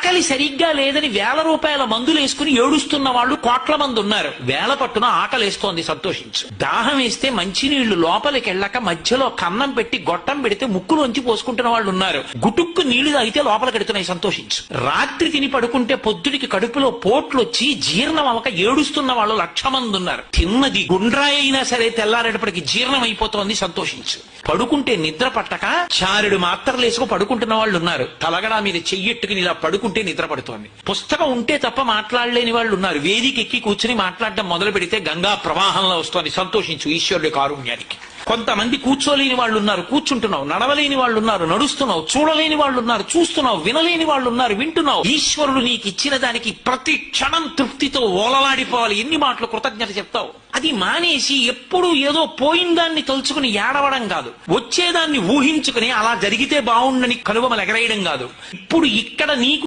ఆకలి సరిగ్గా లేదని 1000 రూపాయల మందులు వేసుకుని ఏడుస్తున్న వాళ్ళు కోట్ల మంది ఉన్నారు. వేల పట్టున ఆకలేస్తోంది, సంతోషించు. దాహం వేస్తే మంచినీళ్లు లోపలికి వెళ్ళక మధ్యలో కన్నం పెట్టి గొట్టం పెడితే ముక్కులోంచి పోసుకుంటున్న వాళ్ళు ఉన్నారు. గుటుక్కు నీళ్లు తాగితే లోపలికి ఎడుతున్నాయి, సంతోషించు. రాత్రి తిని పడుకుంటే పొద్దుడికి కడుపులో పోట్లు వచ్చి జీర్ణం అవక ఏడుస్తున్న వాళ్ళు 1,00,000 మంది ఉన్నారు. తిన్నది గుండ్రాయి అయినా సరే తెల్లారేటప్పటికి జీర్ణం అయిపోతోంది, సంతోషించు. పడుకుంటే నిద్ర పట్టక చారుడు మాత్రలు వేసుకు పడుకుంటున్న వాళ్ళు ఉన్నారు. తలగడా మీద చెయ్యెట్టుకుని ఇలా పడుకుంటే నిద్ర పడుతోంది. పుస్తకం ఉంటే తప్ప మాట్లాడలేని వాళ్ళు ఉన్నారు. వేదిక ఎక్కి కూర్చుని మాట్లాడడం మొదలు పెడితే గంగా ప్రవాహంలో వస్తోంది, సంతోషించు ఈశ్వరుడి కారుణ్యానికి. కొంతమంది కూర్చోలేని వాళ్ళు ఉన్నారు, కూర్చుంటున్నావు. నడవలేని వాళ్ళు ఉన్నారు, నడుస్తున్నావు. చూడలేని వాళ్ళు ఉన్నారు, చూస్తున్నావు. వినలేని వాళ్ళు ఉన్నారు, వింటున్నావు. ఈశ్వరుడు నీకు ఇచ్చిన దానికి ప్రతి క్షణం తృప్తితో ఓలలాడిపోవాలి. ఎన్ని మాటలు కృతజ్ఞత చెప్తావు? అది మానేసి ఎప్పుడు ఏదో పోయిన దాన్ని తలుచుకుని ఏడవడం కాదు, వచ్చేదాన్ని ఊహించుకుని అలా జరిగితే బాగుండని కనుబొమలు ఎగరేయడం కాదు. ఇప్పుడు ఇక్కడ నీకు